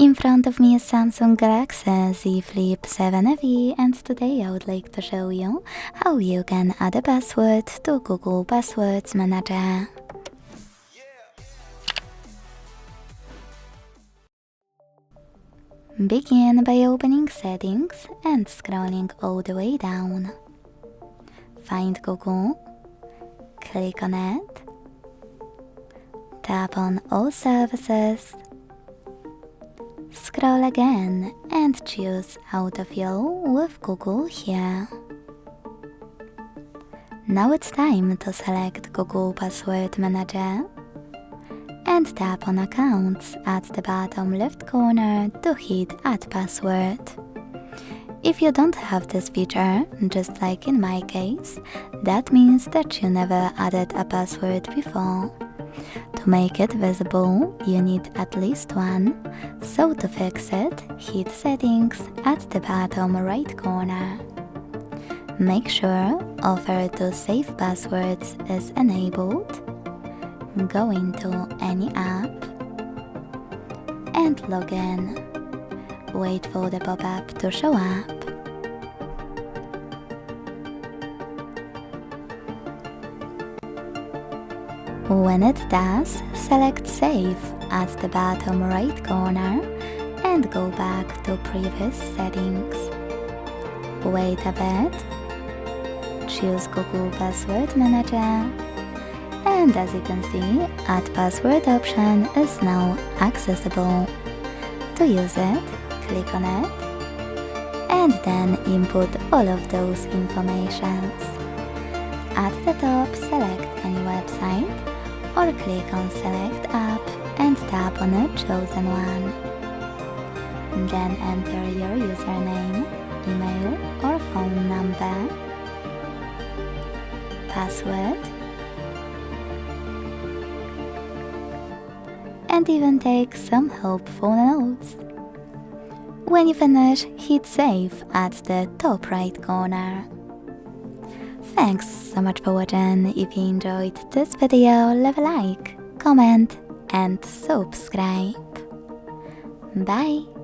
In front of me is Samsung Galaxy Z Flip 7 FE, and today I would like to show you how you can add a password to Google Passwords Manager. Begin by opening Settings and scrolling all the way down. Find Google, click on it, tap on All Services, scroll again and choose Autofill with Google here. Now it's time to select Google Password Manager and tap on Accounts at the bottom left corner to hit Add Password. If you don't have this feature, just like in my case, that means that you never added a password before. To make it visible, you need at least one, so to fix it, hit Settings at the bottom right corner. Make sure Offer to Save Passwords is enabled. Go into any app and log in. Wait for the pop-up to show up. When it does, select Save at the bottom right corner and go back to previous settings. Wait a bit. Choose Google Password Manager. And as you can see, Add Password option is now accessible. To use it, click on it, and then input all of those informations. At the top, select any website, or click on Select App and tap on a chosen one. Then enter your username, email or phone number, password, and even take some helpful notes. When you finish, hit Save at the top right corner. Thanks so much for watching. If you enjoyed this video, leave a like, comment and subscribe. Bye!